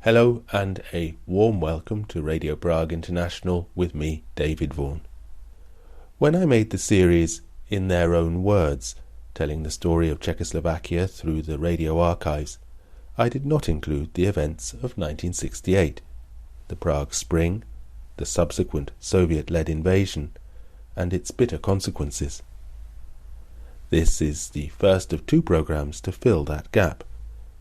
Hello and a warm welcome to Radio Prague International with me, David Vaughan. When I made the series In Their Own Words, telling the story of Czechoslovakia through the radio archives, I did not include the events of 1968, the Prague Spring, the subsequent Soviet-led invasion, and its bitter consequences. This is the first of two programs to fill that gap,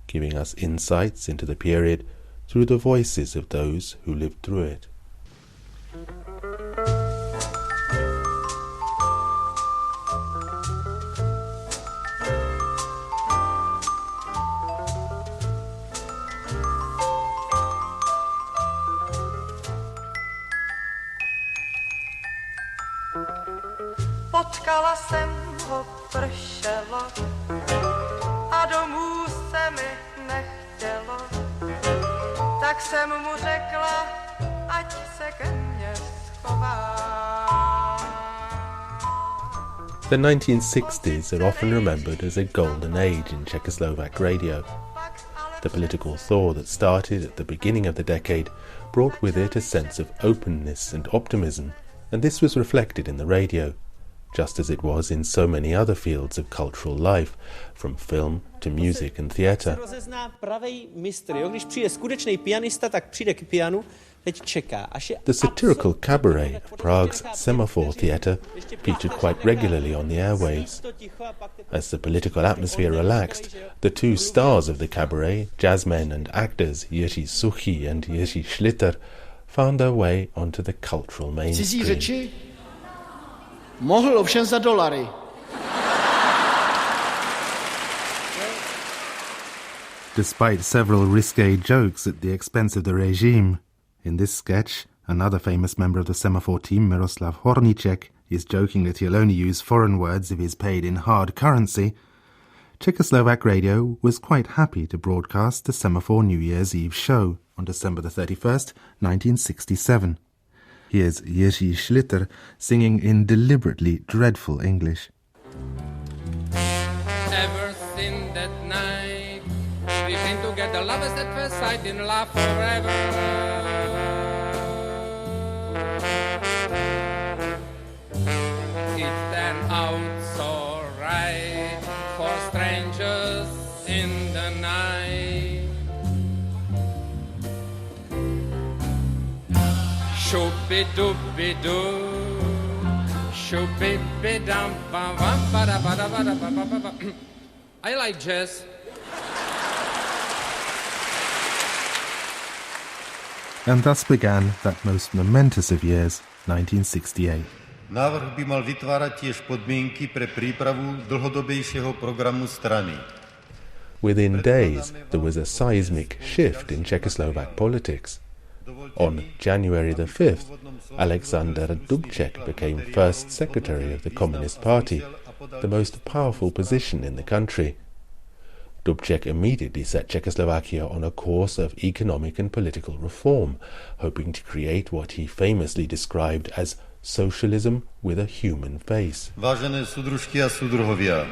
giving us insights into the period through the voices of those who lived through it. Potkala jsem ho, pršelo a domů se mi nechtělo, tak jsem mu řekla, ať se ke mně schová. The 1960s are often remembered as a golden age in Czechoslovak radio. The political thaw that started at the beginning of the decade brought with it a sense of openness and optimism, and this was reflected in the radio, just as it was in so many other fields of cultural life, from film to music and theatre. The satirical cabaret of Prague's Semaphore Theatre featured quite regularly on the airwaves. As the political atmosphere relaxed, the two stars of the cabaret, jazzmen and actors Jiří Suchý and Jiří Schlitter, found their way onto the cultural mainstream. Mohl ovšem za dolary. Despite several risque jokes at the expense of the regime, in this sketch, another famous member of the Semaphore team, Miroslav Horníček, is joking that he'll only use foreign words if he's paid in hard currency. Czechoslovak radio was quite happy to broadcast the Semaphore New Year's Eve show on December the 31st, 1967. Here's Jiří Schlitter singing in deliberately dreadful English. Ever since that night, we've been together, lovers at first sight, in love forever. It turned out so right for strangers in the night. Shooby-dooby-doo, shooby-be-dum-bum-bum-ba-da-ba-da-ba-da-ba-da-ba-da. I like jazz. And thus began that most momentous of years, 1968. Návrh by mal vytvárať tiež podmienky pre prípravu dlhodobejšieho programu strany. Within days, there was a seismic shift in Czechoslovak politics. On January the 5th, Alexander Dubček became first secretary of the Communist Party, the most powerful position in the country. Dubček immediately set Czechoslovakia on a course of economic and political reform, hoping to create what he famously described as socialism with a human face. Vážené súdružky a súdruhovia,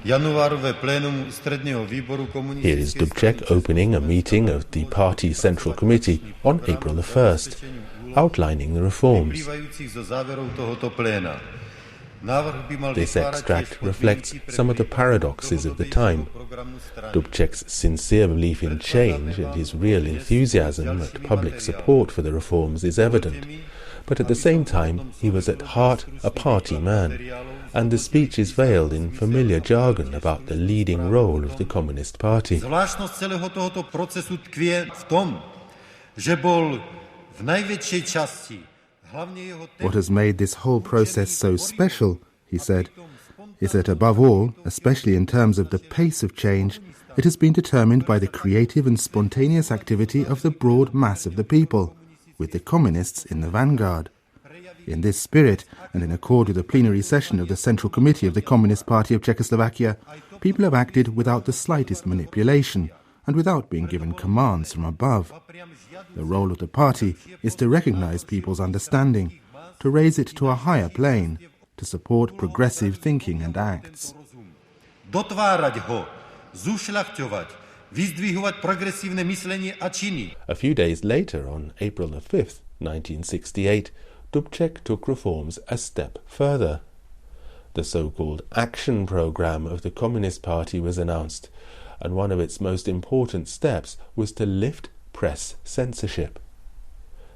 januárové plénum stredného výboru komunistickej... Here is Dubček opening a meeting of the party Central Committee on April the 1st, outlining the reforms. This extract reflects some of the paradoxes of the time. Dubček's sincere belief in change and his real enthusiasm at public support for the reforms is evident, but at the same time he was at heart a party man, and the speech is veiled in familiar jargon about the leading role of the Communist Party. Zvláštnosť celého tohoto procesu tkvie v tom, že bol v najväčšej časti hlavne jeho... What has made this whole process so special, he said, is that above all, especially in terms of the pace of change, it has been determined by the creative and spontaneous activity of the broad mass of the people, with the communists in the vanguard. In this spirit, and in accord with the plenary session of the Central Committee of the Communist Party of Czechoslovakia, people have acted without the slightest manipulation and without being given commands from above. The role of the party is to recognize people's understanding, to raise it to a higher plane, to support progressive thinking and acts. Dotvárať ho, zušľachťovať, vyzdvihovať progresívne myslenie a činy. A few days later, on April the 5th, 1968, Dubček took reforms a step further. The so-called action program of the Communist Party was announced, and one of its most important steps was to lift press censorship.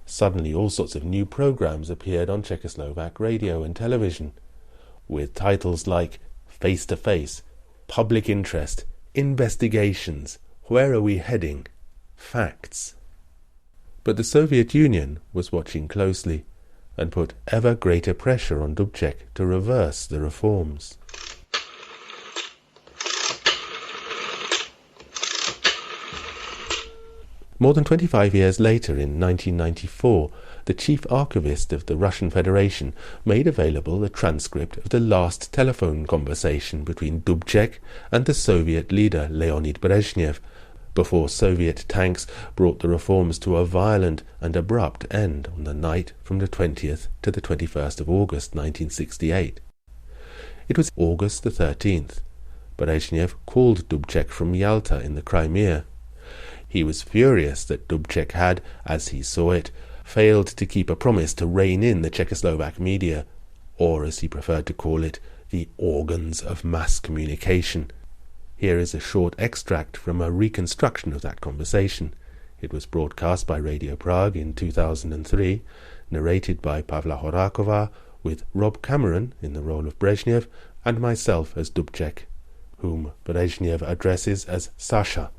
Suddenly all sorts of new programs appeared on Czechoslovak radio and television, with titles like Face to Face, Public Interest, Investigations, Where Are We Heading, Facts. But the Soviet Union was watching closely and put ever greater pressure on Dubček to reverse the reforms. More than 25 years later, in 1994, the chief archivist of the Russian Federation made available a transcript of the last telephone conversation between Dubček and the Soviet leader Leonid Brezhnev, before Soviet tanks brought the reforms to a violent and abrupt end on the night from the 20th to the 21st of August 1968. It was August the 13th. Brezhnev called Dubček from Yalta in the Crimea. He was furious that Dubček had, as he saw it, failed to keep a promise to rein in the Czechoslovak media, or as he preferred to call it, the organs of mass communication. Here is a short extract from a reconstruction of that conversation. It was broadcast by Radio Prague in 2003, narrated by Pavla Horáková, with Rob Cameron in the role of Brezhnev and myself as Dubček, whom Brezhnev addresses as Sasha,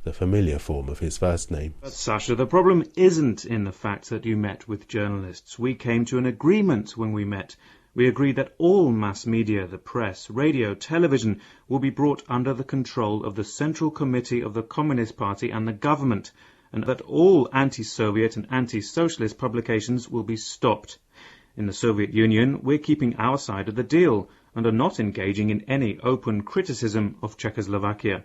the familiar form of his first name. But Sasha, the problem isn't in the fact that you met with journalists. We came to an agreement when we met. We agreed that all mass media, the press, radio, television, will be brought under the control of the Central Committee of the Communist Party and the government, and that all anti-Soviet and anti-socialist publications will be stopped. In the Soviet Union, we're keeping our side of the deal and are not engaging in any open criticism of Czechoslovakia.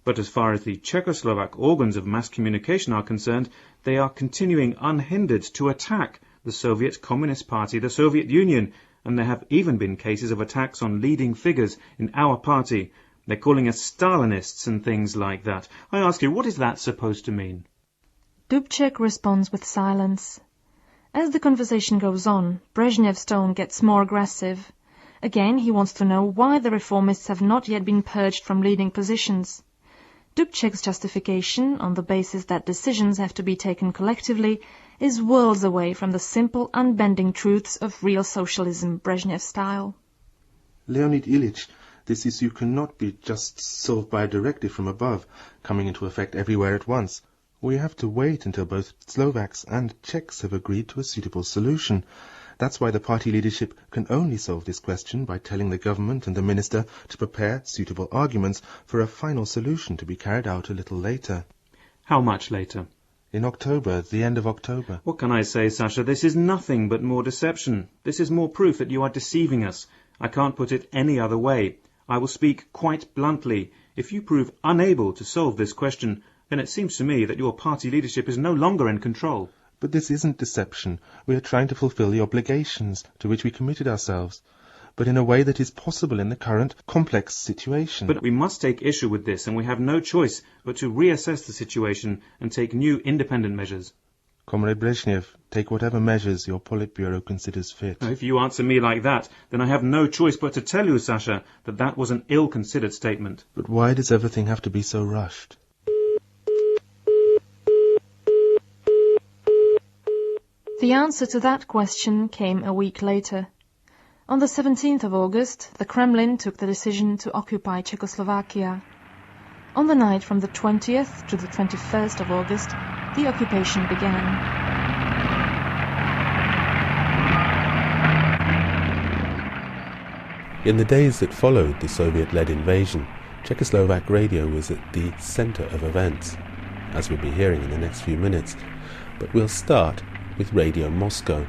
But as far as the Czechoslovak organs of mass communication are concerned, they are continuing unhindered to attack the Soviet Communist Party, the Soviet Union, and there have even been cases of attacks on leading figures in our party. They're calling us Stalinists and things like that. I ask you, what is that supposed to mean? Dubček responds with silence. As the conversation goes on, Brezhnev's tone gets more aggressive. Again, he wants to know why the reformists have not yet been purged from leading positions. Dubček's justification, on the basis that decisions have to be taken collectively, is worlds away from the simple, unbending truths of real socialism, Brezhnev style. Leonid Ilyich, this issue cannot be just solved by a directive from above, coming into effect everywhere at once. We have to wait until both Slovaks and Czechs have agreed to a suitable solution. That's why the party leadership can only solve this question by telling the government and the minister to prepare suitable arguments for a final solution to be carried out a little later. How much later? In October, the end of October. What can I say, Sasha? This is nothing but more deception. This is more proof that you are deceiving us. I can't put it any other way. I will speak quite bluntly. If you prove unable to solve this question, then it seems to me that your party leadership is no longer in control. But this isn't deception. We are trying to fulfill the obligations to which we committed ourselves, but in a way that is possible in the current complex situation. But we must take issue with this, and we have no choice but to reassess the situation and take new independent measures. Comrade Brezhnev, take whatever measures your Politburo considers fit. If you answer me like that, then I have no choice but to tell you, Sasha, that that was an ill-considered statement. But why does everything have to be so rushed? The answer to that question came a week later. On the 17th of August, the Kremlin took the decision to occupy Czechoslovakia. On the night from the 20th to the 21st of August, the occupation began. In the days that followed the Soviet-led invasion, Czechoslovak radio was at the centre of events, as we'll be hearing in the next few minutes. But we'll start with Radio Moscow,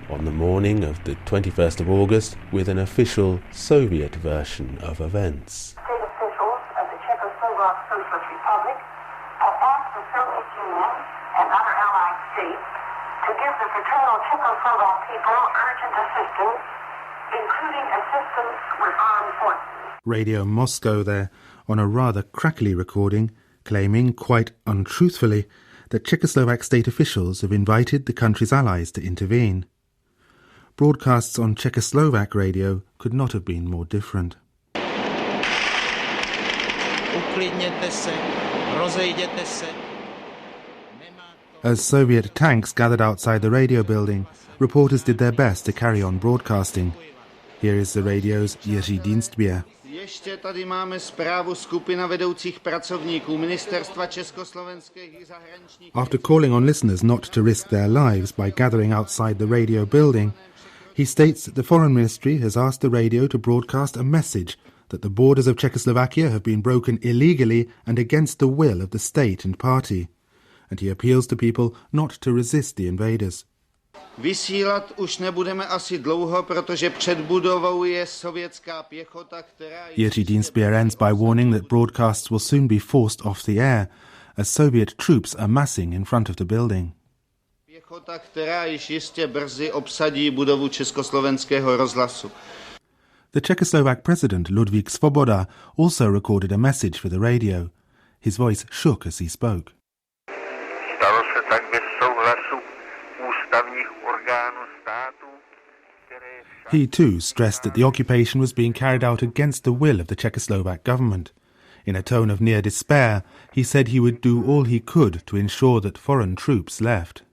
on the morning of the 21st of August, with an official Soviet version of events. State officials of the Czechoslovak Socialist Republic have asked the Soviet Union and other allied states to give the fraternal Czechoslovak people urgent assistance, including assistance with armed forces. Radio Moscow there, on a rather crackly recording, claiming, quite untruthfully, that Czechoslovak state officials have invited the country's allies to intervene. Broadcasts on Czechoslovak radio could not have been more different. As Soviet tanks gathered outside the radio building, reporters did their best to carry on broadcasting. Here is the radio's richest. Ještě tady máme zprávu skupina vedoucích pracovníků ministerstva československých zahraničních. After calling on listeners not to risk their lives by gathering outside the radio building, he states that the Foreign Ministry has asked the radio to broadcast a message that the borders of Czechoslovakia have been broken illegally and against the will of the state and party, and he appeals to people not to resist the invaders. Vysílat už nebudeme asi dlouho, protože před budovou je sovětská pěchota, která Yezhedinspir ends by warning that broadcasts will soon be forced off the air as Soviet troops are massing in front of the building. Pěchota, která již jistě brzy obsadí budovu československého rozhlasu. The Czechoslovak president Ludvík Svoboda also recorded a message for the radio. His voice shook as he spoke. Stalo se tak bez souhlasu ústavních orgánů státu, které... He too stressed that the occupation was being carried out against the will of the Czechoslovak government. In a tone of near despair, he said he would do all he could to ensure that foreign troops left.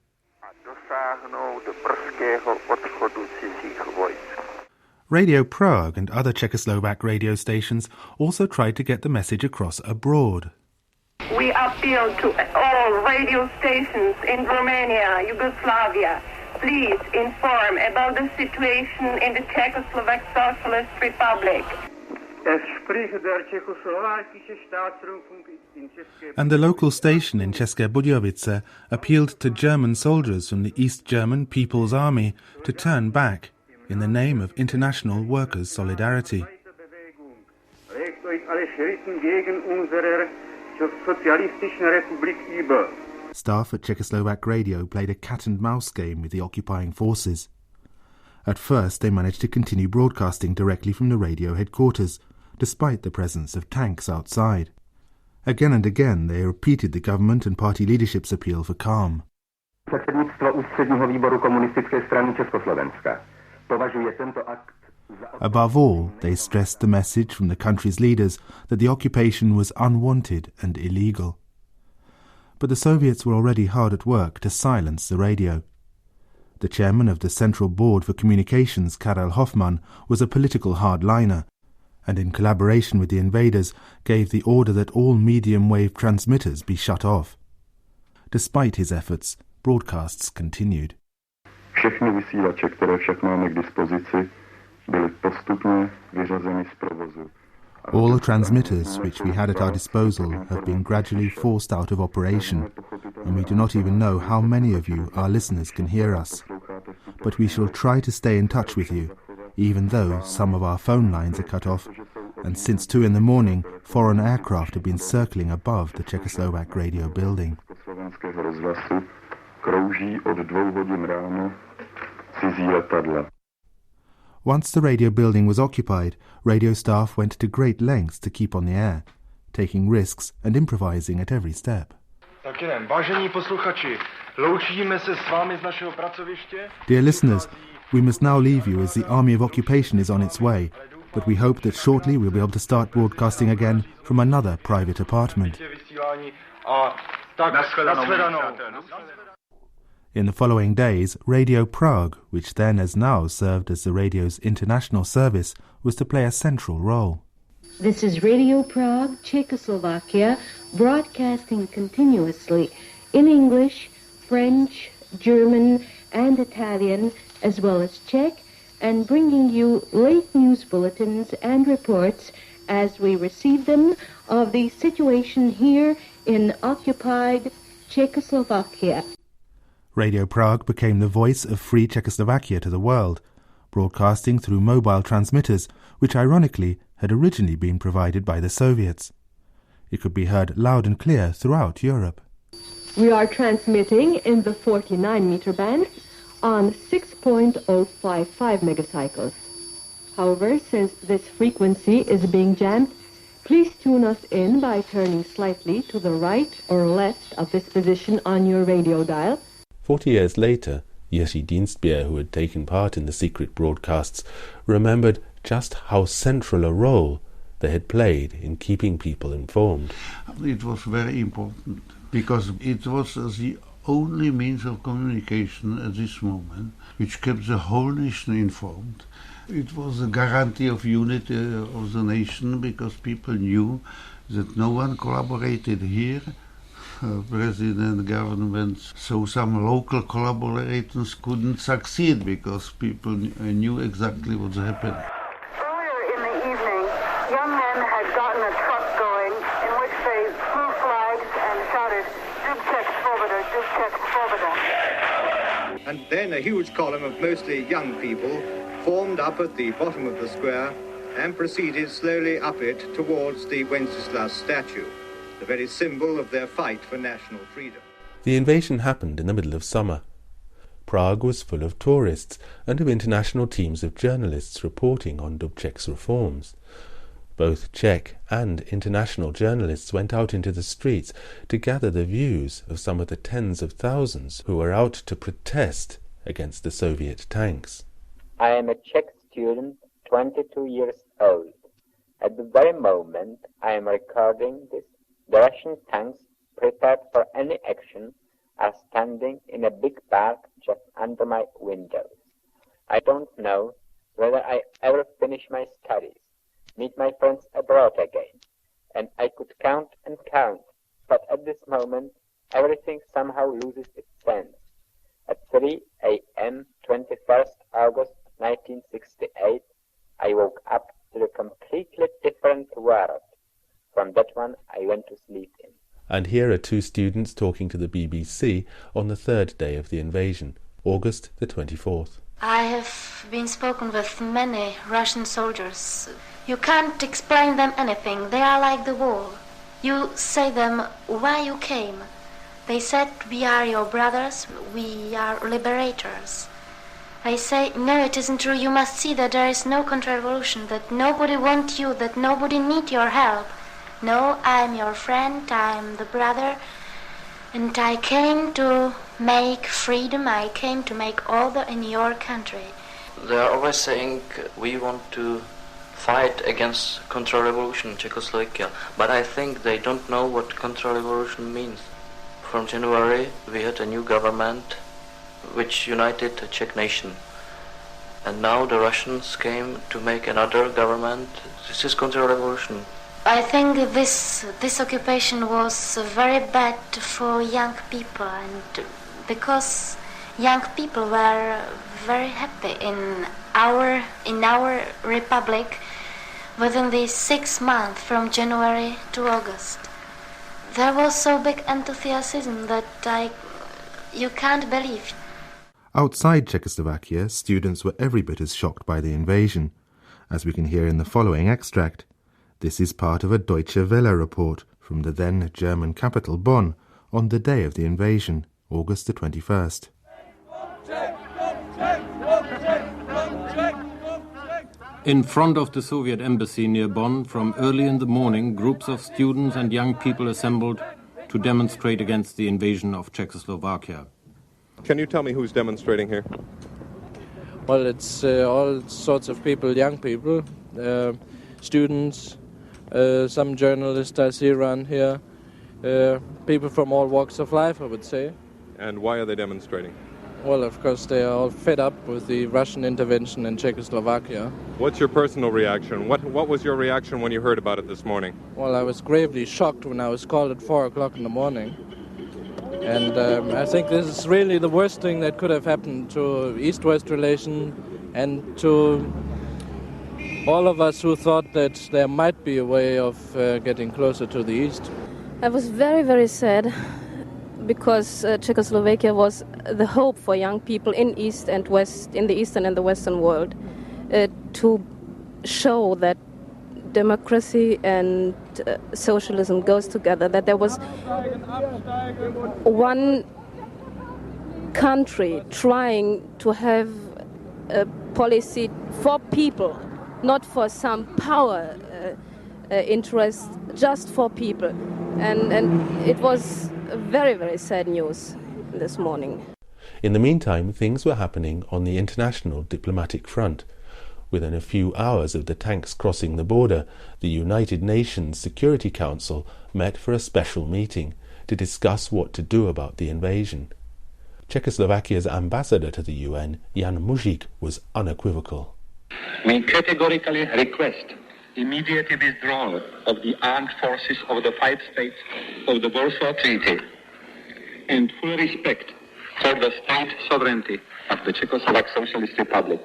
Radio Prague and other Czechoslovak radio stations also tried to get the message across abroad. We appeal to all radio stations in Romania, Yugoslavia. Please inform about the situation in the Czechoslovak Socialist Republic. And the local station in České Budějovice appealed to German soldiers from the East German People's Army to turn back in the name of international workers' solidarity. Staff at Czechoslovak radio played a cat-and-mouse game with the occupying forces. At first they managed to continue broadcasting directly from the radio headquarters, despite the presence of tanks outside. Again and again they repeated the government and party leadership's appeal for calm. Above all, they stressed the message from the country's leaders that the occupation was unwanted and illegal. But the Soviets were already hard at work to silence the radio. The chairman of the Central Board for Communications, Karel Hoffmann, was a political hardliner, and in collaboration with the invaders gave the order that all medium-wave transmitters be shut off. Despite his efforts, broadcasts continued. Všechny vysílače, které však máme k dispozici, byly postupně vyřazeny z provozu. All the transmitters which we had at our disposal have been gradually forced out of operation, and we do not even know how many of you, our listeners, can hear us. But we shall try to stay in touch with you, even though some of our phone lines are cut off, and since 2 a.m, foreign aircraft have been circling above the Czechoslovak radio building. Once the radio building was occupied, radio staff went to great lengths to keep on the air, taking risks and improvising at every step. Dear listeners, we must now leave you as the army of occupation is on its way, but we hope that shortly we'll be able to start broadcasting again from another private apartment. In the following days, Radio Prague, which then as now served as the radio's international service, was to play a central role. This is Radio Prague, Czechoslovakia, broadcasting continuously in English, French, German and Italian, as well as Czech, and bringing you late news bulletins and reports as we receive them of the situation here in occupied Czechoslovakia. Radio Prague became the voice of free Czechoslovakia to the world, broadcasting through mobile transmitters, which ironically had originally been provided by the Soviets. It could be heard loud and clear throughout Europe. We are transmitting in the 49-meter band on 6.055 megacycles. However, since this frequency is being jammed, Please tune us in by turning slightly to the right or left of this position on your radio dial. 40 years later, Jiří Dienstbier, who had taken part in the secret broadcasts, remembered just how central a role they had played in keeping people informed. It was very important because it was the only means of communication at this moment which kept the whole nation informed. It was a guarantee of unity of the nation because people knew that no one collaborated here, president, governments, so some local collaborators couldn't succeed because people knew exactly what's happening. Earlier in the evening, young men had gotten a truck going in which they flew flags and shouted, "Dub Czech Svoboda, Dub Czech Svoboda." And then a huge column of mostly young people formed up at the bottom of the square and proceeded slowly up it towards the Wenceslas statue, the very symbol of their fight for national freedom. The invasion happened in the middle of summer. Prague was full of tourists and of international teams of journalists reporting on Dubček's reforms. Both Czech and international journalists went out into the streets to gather the views of some of the tens of thousands who were out to protest against the Soviet tanks. I am a Czech student, 22 years old. At the very moment I am recording this, the Russian tanks, prepared for any action, are standing in a big park just under my windows. I don't know whether I ever finish my studies, meet my friends abroad again, and I could count and count, but at this moment everything somehow loses its sense. At 3 a.m. 21st August 1968, I woke up to a completely different world from that one I went to sleep in. And here are two students talking to the BBC on the third day of the invasion, August the 24th. I have been spoken with many Russian soldiers. You can't explain them anything. They are like the wall. You say them why you came. They said, we are your brothers, we are liberators. I say, no, it isn't true. You must see that there is no counter-revolution, that nobody wants you, that nobody needs your help. No, I'm your friend, I'm the brother, and I came to make freedom, I came to make order in your country. They are always saying we want to fight against counter-revolution in Czechoslovakia, but I think they don't know what counter-revolution means. From January we had a new government which united the Czech nation. And now the Russians came to make another government. This is counter-revolution. I think this occupation was very bad for young people, and because young people were very happy in our republic within these 6 months from January to August. There was so big enthusiasm that you can't believe. Outside Czechoslovakia, students were every bit as shocked by the invasion, as we can hear in the following extract. This is part of a Deutsche Welle report from the then German capital Bonn on the day of the invasion, August the 21st. In front of the Soviet embassy near Bonn, from early in the morning, groups of students and young people assembled to demonstrate against the invasion of Czechoslovakia. Can you tell me who's demonstrating here? Well, it's all sorts of people, young people, students, some journalists I see around here, people from all walks of life, I would say. And why are they demonstrating? Well, of course, they are all fed up with the Russian intervention in Czechoslovakia. What's your personal reaction? What was your reaction when you heard about it this morning? Well, I was gravely shocked when I was called at 4 o'clock in the morning. And I think this is really the worst thing that could have happened to East-West relation and to all of us who thought that there might be a way of getting closer to the East. I was very, very sad because Czechoslovakia was the hope for young people in East and West, in the Eastern and the Western world, to show that democracy and socialism goes together, that there was one country trying to have a policy for people, not for some power interest just for people. And it was very, very sad news this morning. In the meantime, things were happening on the international diplomatic front. Within a few hours of the tanks crossing the border, the United Nations Security Council met for a special meeting to discuss what to do about the invasion. Czechoslovakia's ambassador to the UN, Jan Mužík, was unequivocal. We categorically request immediate withdrawal of the armed forces of the 5 states of the Warsaw Treaty and full respect for the state sovereignty of the Czechoslovak Socialist Republic.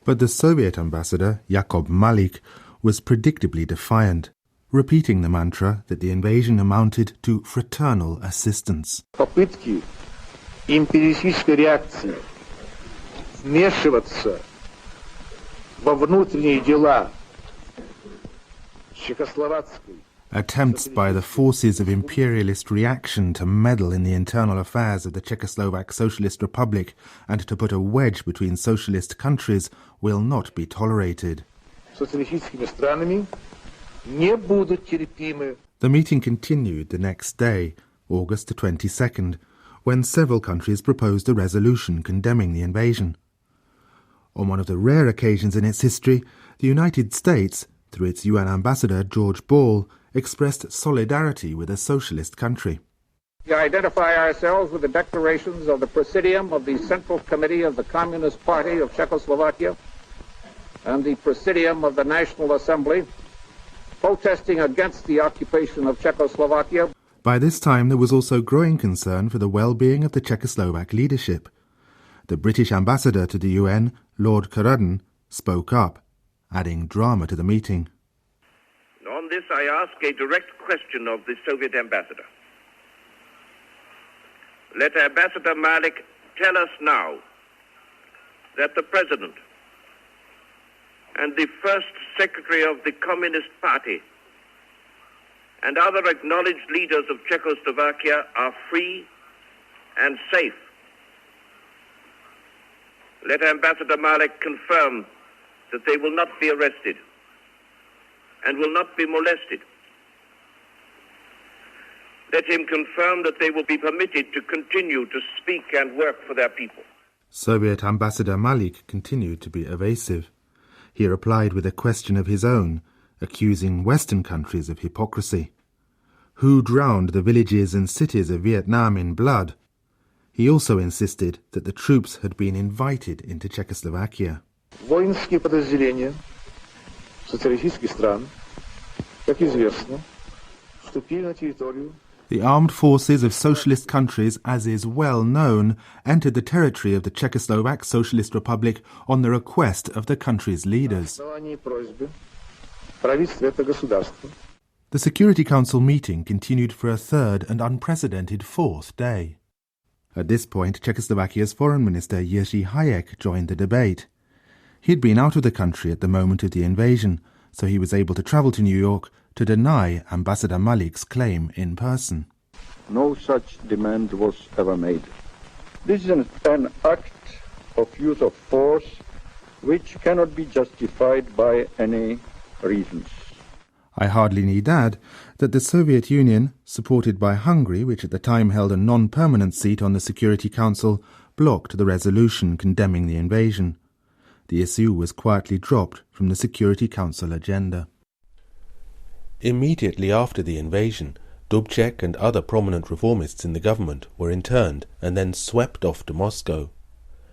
But the Soviet ambassador, Jakub Malik, was predictably defiant, repeating the mantra that the invasion amounted to fraternal assistance. Попытки империалистической реакции вмешиваться во внутренние дела Czechoslovakian. Attempts by the forces of imperialist reaction to meddle in the internal affairs of the Czechoslovak Socialist Republic and to put a wedge between socialist countries will not be tolerated. The meeting continued the next day, August the 22nd, when several countries proposed a resolution condemning the invasion. On one of the rare occasions in its history, the United States, through its UN ambassador George Ball, expressed solidarity with a socialist country. We identify ourselves with the declarations of the Presidium of the Central Committee of the Communist Party of Czechoslovakia and the Presidium of the National Assembly, protesting against the occupation of Czechoslovakia. By this time there was also growing concern for the well-being of the Czechoslovak leadership. The British ambassador to the UN, Lord Caradon, spoke up, adding drama to the meeting. On this I ask a direct question of the Soviet ambassador. Let Ambassador Malik tell us now that the President and the First Secretary of the Communist Party and other acknowledged leaders of Czechoslovakia are free and safe. Let Ambassador Malik confirm that they will not be arrested and will not be molested. Let him confirm that they will be permitted to continue to speak and work for their people. Soviet Ambassador Malik continued to be evasive. He replied with a question of his own, accusing Western countries of hypocrisy. Who drowned the villages and cities of Vietnam in blood? He also insisted that the troops had been invited into Czechoslovakia. Воинские подразделения социалистических стран, как известно, вступили на территорию. The armed forces of socialist countries, as is well known, entered the territory of the Czechoslovak Socialist Republic on the request of the country's leaders. The Security Council meeting continued for a third and unprecedented fourth day. At this point, Czechoslovakia's Foreign Minister Jiří Hayek joined the debate. He had been out of the country at the moment of the invasion, so he was able to travel to New York to deny Ambassador Malik's claim in person. No such demand was ever made. This is an act of use of force which cannot be justified by any reasons. I hardly need add that the Soviet Union, supported by Hungary, which at the time held a non-permanent seat on the Security Council, blocked the resolution condemning the invasion. The issue was quietly dropped from the Security Council agenda. Immediately after the invasion, Dubček and other prominent reformists in the government were interned and then swept off to Moscow,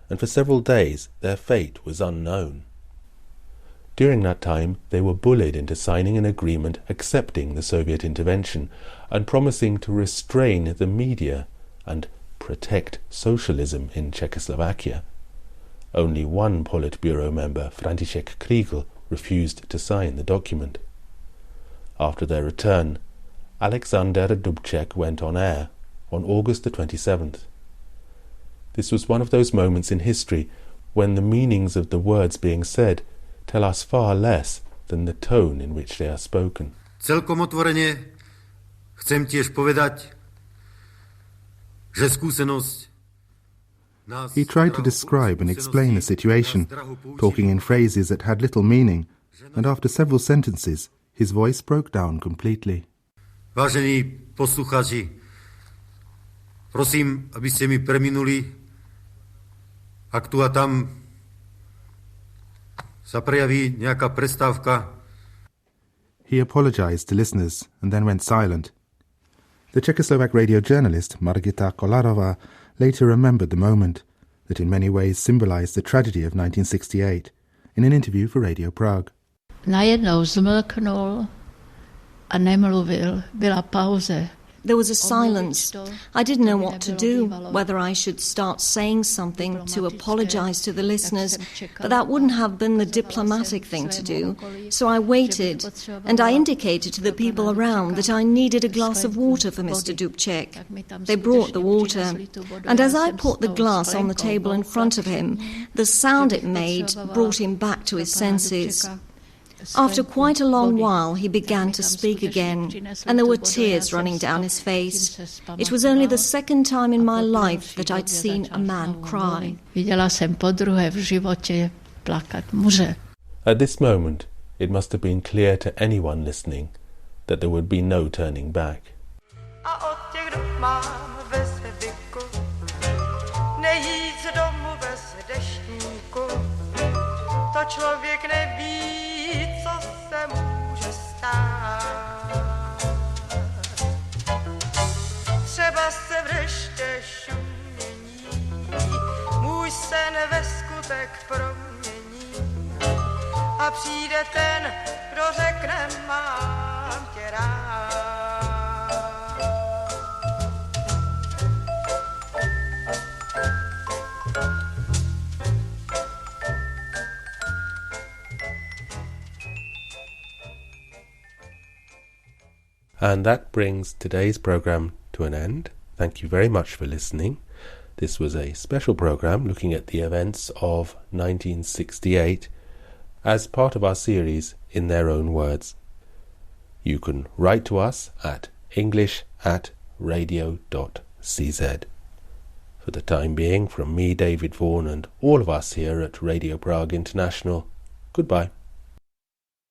and for several days their fate was unknown. During that time they were bullied into signing an agreement accepting the Soviet intervention and promising to restrain the media and protect socialism in Czechoslovakia. Only one Politburo member, František Kriegl, refused to sign the document. After their return, Alexander Dubček went on air on August the 27th. This was one of those moments in history when the meanings of the words being said tell us far less than the tone in which they are spoken. Celkom otvorene chcem tiež povedať, že skúsenosť. He tried to describe and explain the situation, talking in phrases that had little meaning, and after several sentences His voice broke down completely. Vážení posluchači, prosím, abyste mi preminuli, ak tu a tam sa prejaví nejaká prestávka. He apologized to listeners and then went silent. The Czechoslovak radio journalist Margita Kolarova later remembered the moment that in many ways symbolized the tragedy of 1968 in an interview for Radio Prague. Najednou zmlknul a nemluvil. Byla pauze. There was a silence. I didn't know what to do, whether I should start saying something to apologize to the listeners, but that wouldn't have been the diplomatic thing to do. So I waited, and I indicated to the people around that I needed a glass of water for Mr. Dubček. They brought the water, and as I put the glass on the table in front of him, the sound it made brought him back to his senses. After quite a long while, he began to speak again, and there were tears running down his face. It was only the second time in my life that I'd seen a man cry. At this moment, it must have been clear to anyone listening that there would be no turning back. Třeba se v reště šumění můj sen ve skutek promění a přijde ten, kdo řekne mám tě rád. And that brings today's programme to an end. Thank you very much for listening. This was a special programme looking at the events of 1968 as part of our series In Their Own Words. You can write to us at english@radio.cz. For the time being, from me, David Vaughan, and all of us here at Radio Prague International, goodbye.